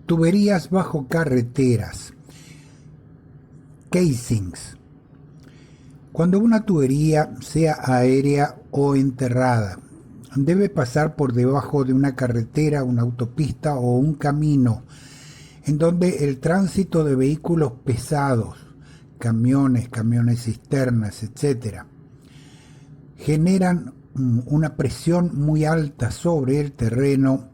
Tuberías bajo carreteras, casings. Cuando una tubería, sea aérea o enterrada, debe pasar por debajo de una carretera, una autopista o un camino, en donde el tránsito de vehículos pesados, camiones cisternas, etc., generan una presión muy alta sobre el terreno.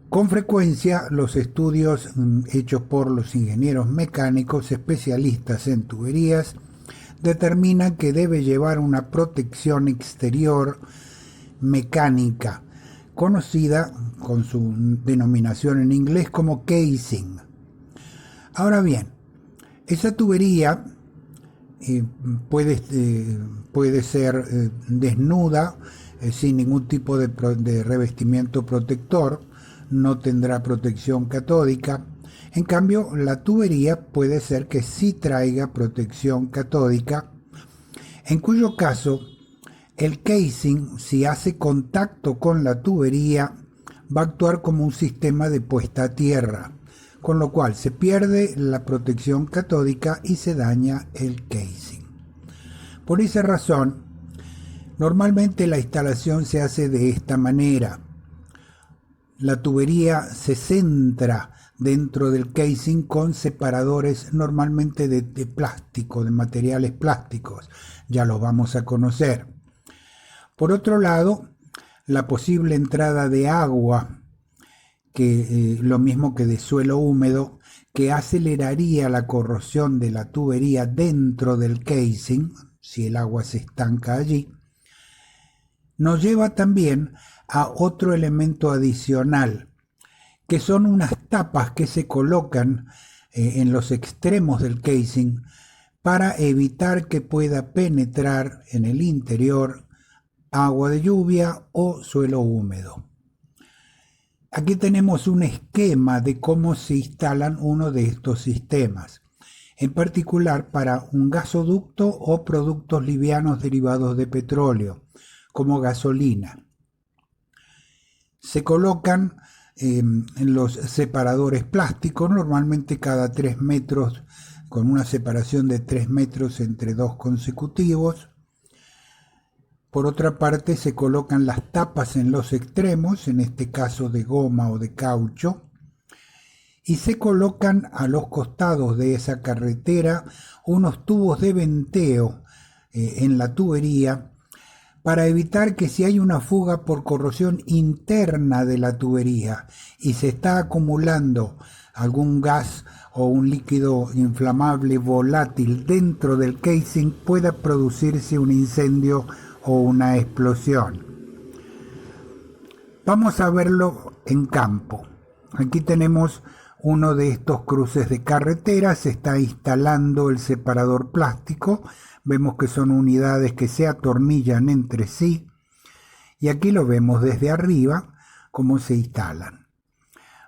Con frecuencia, los estudios hechos por los ingenieros mecánicos especialistas en tuberías determinan que debe llevar una protección exterior mecánica, conocida con su denominación en inglés como casing. Ahora bien, esa tubería puede ser desnuda, sin ningún tipo de revestimiento protector, no tendrá protección catódica. En cambio, la tubería puede ser que sí traiga protección catódica, en cuyo caso el casing, si hace contacto con la tubería, va a actuar como un sistema de puesta a tierra, con lo cual se pierde la protección catódica y se daña el casing. Por esa razón, normalmente la instalación se hace de esta manera. La tubería se centra dentro del casing con separadores normalmente de plástico, de materiales plásticos. Ya los vamos a conocer. Por otro lado, la posible entrada de agua, que lo mismo que de suelo húmedo, que aceleraría la corrosión de la tubería dentro del casing, si el agua se estanca allí, nos lleva también a otro elemento adicional, que son unas tapas que se colocan en los extremos del casing para evitar que pueda penetrar en el interior agua de lluvia o suelo húmedo. Aquí tenemos un esquema de cómo se instalan uno de estos sistemas, en particular para un gasoducto o productos livianos derivados de petróleo, como gasolina. Se colocan en los separadores plásticos, normalmente cada 3 metros, con una separación de 3 metros entre dos consecutivos. Por otra parte, se colocan las tapas en los extremos, en este caso de goma o de caucho, y se colocan a los costados de esa carretera unos tubos de venteo en la tubería, para evitar que si hay una fuga por corrosión interna de la tubería y se está acumulando algún gas o un líquido inflamable volátil dentro del casing, pueda producirse un incendio o una explosión. Vamos a verlo en campo. Aquí tenemos uno de estos cruces de carretera, se está instalando el separador plástico. Vemos que son unidades que se atornillan entre sí, y aquí lo vemos desde arriba cómo se instalan.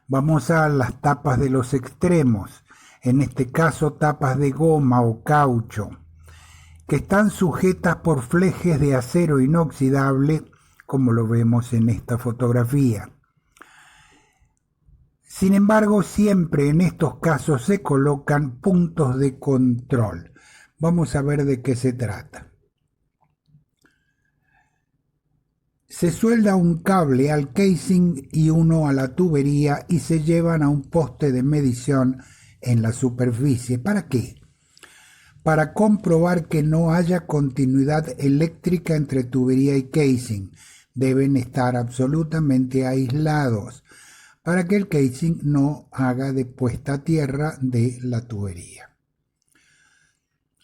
Vamos a las tapas de los extremos, en este caso tapas de goma o caucho, que están sujetas por flejes de acero inoxidable, como lo vemos en esta fotografía. Sin embargo, siempre en estos casos se colocan puntos de control. Vamos a ver de qué se trata. Se suelda un cable al casing y uno a la tubería y se llevan a un poste de medición en la superficie. ¿Para qué? Para comprobar que no haya continuidad eléctrica entre tubería y casing. Deben estar absolutamente aislados para que el casing no haga de puesta a tierra de la tubería.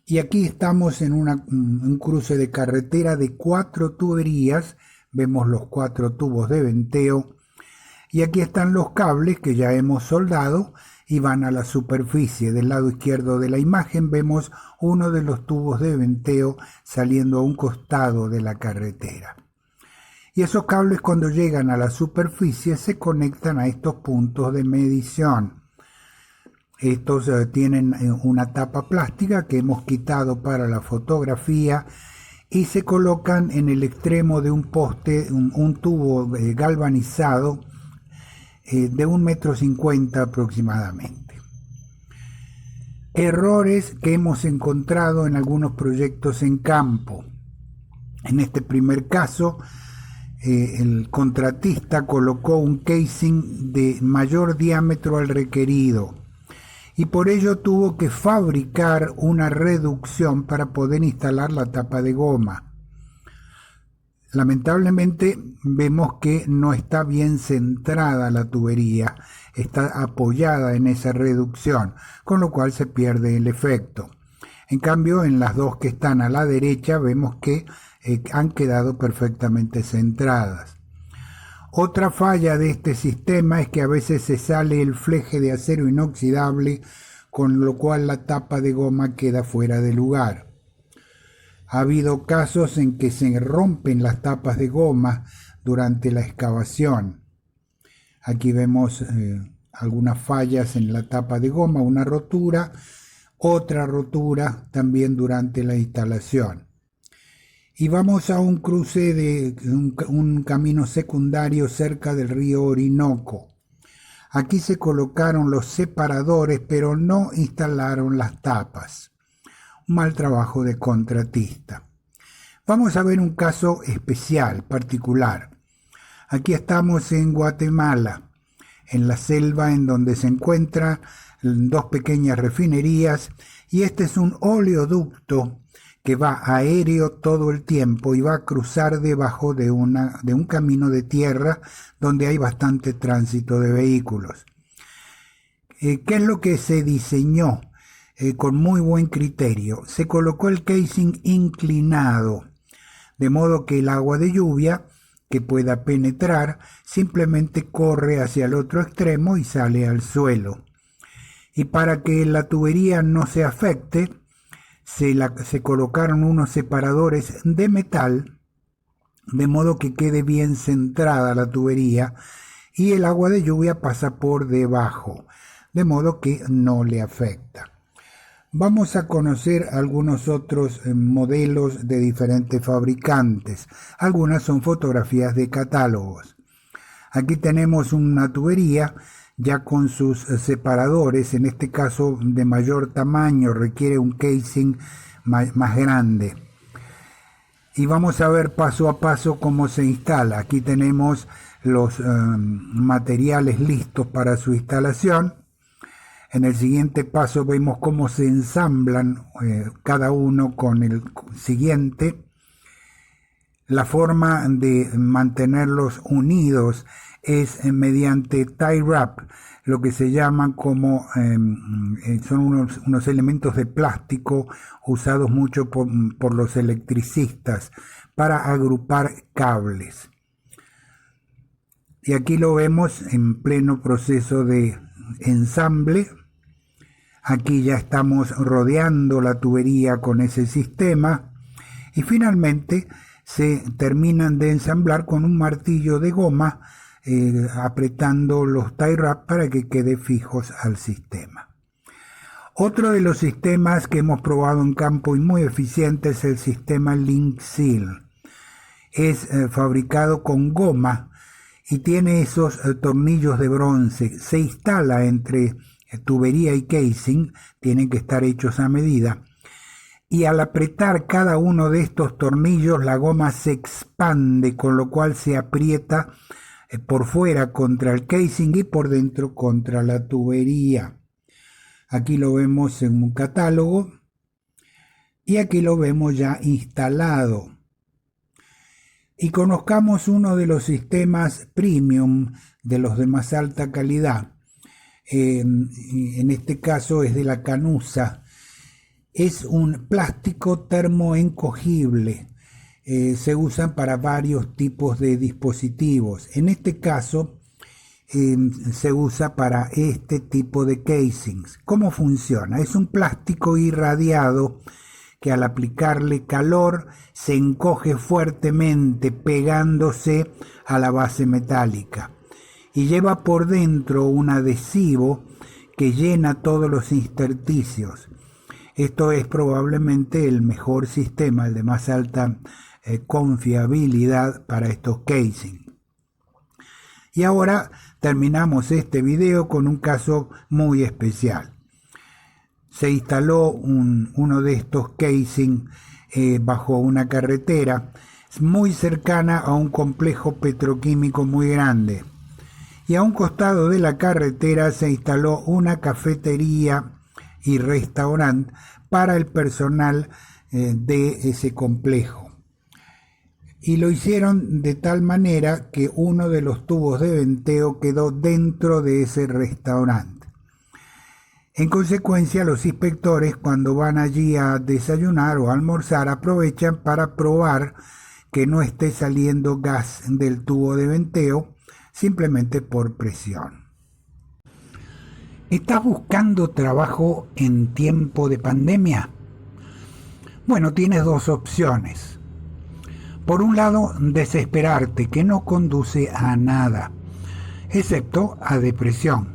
Y aquí estamos en un cruce de carretera de 4 tuberías. Vemos los 4 tubos de venteo. Y aquí están los cables que ya hemos soldado y van a la superficie. Del lado izquierdo de la imagen vemos uno de los tubos de venteo saliendo a un costado de la carretera. Y esos cables, cuando llegan a la superficie, se conectan a estos puntos de medición. Estos tienen una tapa plástica que hemos quitado para la fotografía y se colocan en el extremo de un poste, un tubo galvanizado de 1,50 m aproximadamente. Errores que hemos encontrado en algunos proyectos en campo. En este primer caso, el contratista colocó un casing de mayor diámetro al requerido y por ello tuvo que fabricar una reducción para poder instalar la tapa de goma. Lamentablemente vemos que no está bien centrada la tubería, está apoyada en esa reducción, con lo cual se pierde el efecto. En cambio, en las dos que están a la derecha vemos que han quedado perfectamente centradas. Otra falla de este sistema es que a veces se sale el fleje de acero inoxidable, con lo cual la tapa de goma queda fuera de lugar. Ha habido casos en que se rompen las tapas de goma durante la excavación. Aquí vemos algunas fallas en la tapa de goma, una rotura, otra rotura también durante la instalación. Y vamos a un cruce de un camino secundario cerca del río Orinoco. Aquí se colocaron los separadores, pero no instalaron las tapas. Un mal trabajo de contratista. Vamos a ver un caso especial, particular. Aquí estamos en Guatemala, en la selva en donde se encuentran dos pequeñas refinerías, y este es un oleoducto que va aéreo todo el tiempo y va a cruzar debajo de un camino de tierra donde hay bastante tránsito de vehículos. ¿Qué es lo que se diseñó? Con muy buen criterio. Se colocó el casing inclinado, de modo que el agua de lluvia que pueda penetrar simplemente corre hacia el otro extremo y sale al suelo. Y para que la tubería no se afecte, se colocaron unos separadores de metal, de modo que quede bien centrada la tubería y el agua de lluvia pasa por debajo, de modo que no le afecta. Vamos a conocer algunos otros modelos de diferentes fabricantes. Algunas son fotografías de catálogos. Aquí tenemos una tubería ya con sus separadores, en este caso de mayor tamaño, requiere un casing más grande. Y vamos a ver paso a paso cómo se instala. Aquí tenemos los materiales listos para su instalación. En el siguiente paso vemos cómo se ensamblan cada uno con el siguiente. La forma de mantenerlos unidos es mediante tie wrap, lo que se llaman como son unos elementos de plástico usados mucho por los electricistas para agrupar cables. Y aquí lo vemos en pleno proceso de ensamble. Aquí ya estamos rodeando la tubería con ese sistema y finalmente se terminan de ensamblar con un martillo de goma, apretando los tie wrap para que quede fijos al sistema. Otro de los sistemas que hemos probado en campo y muy eficiente es el sistema Link Seal. Es fabricado con goma y tiene esos tornillos de bronce. Se instala entre tubería y casing, tienen que estar hechos a medida, y al apretar cada uno de estos tornillos la goma se expande, con lo cual se aprieta por fuera contra el casing y por dentro contra la tubería. Aquí lo vemos en un catálogo y aquí lo vemos ya instalado. Y conozcamos uno de los sistemas premium, de los de más alta calidad. En este caso es de la Canusa. Es un plástico termoencogible. Se usan para varios tipos de dispositivos. En este caso se usa para este tipo de casings. ¿Cómo funciona? Es un plástico irradiado que al aplicarle calor se encoge fuertemente pegándose a la base metálica y lleva por dentro un adhesivo que llena todos los intersticios. Esto es probablemente el mejor sistema, el de más alta confiabilidad para estos casings. Y ahora terminamos este video con un caso muy especial. Se instaló uno de estos casing bajo una carretera muy cercana a un complejo petroquímico muy grande. Y a un costado de la carretera se instaló una cafetería y restaurante para el personal de ese complejo. Y lo hicieron de tal manera que uno de los tubos de venteo quedó dentro de ese restaurante. En consecuencia, los inspectores, cuando van allí a desayunar o a almorzar, aprovechan para probar que no esté saliendo gas del tubo de venteo, simplemente por presión. ¿Estás buscando trabajo en tiempo de pandemia? Bueno, tienes dos opciones. Por un lado, desesperarte, que no conduce a nada, excepto a depresión.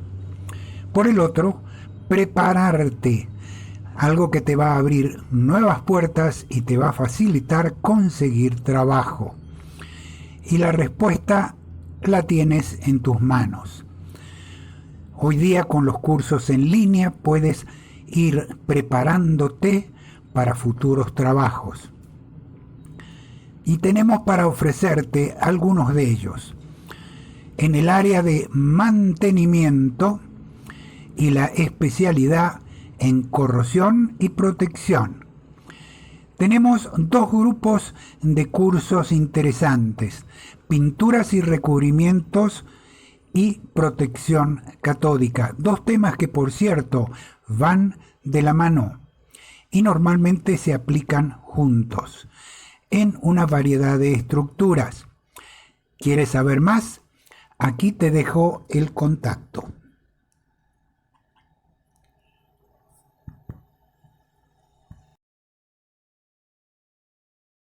Por el otro, prepararte, algo que te va a abrir nuevas puertas y te va a facilitar conseguir trabajo. Y la respuesta la tienes en tus manos. Hoy día con los cursos en línea puedes ir preparándote para futuros trabajos. Y tenemos para ofrecerte algunos de ellos. En el área de mantenimiento y la especialidad en corrosión y protección. Tenemos dos grupos de cursos interesantes: pinturas y recubrimientos y protección catódica. Dos temas que, por cierto, van de la mano y normalmente se aplican juntos en una variedad de estructuras. ¿Quieres saber más? Aquí te dejo el contacto.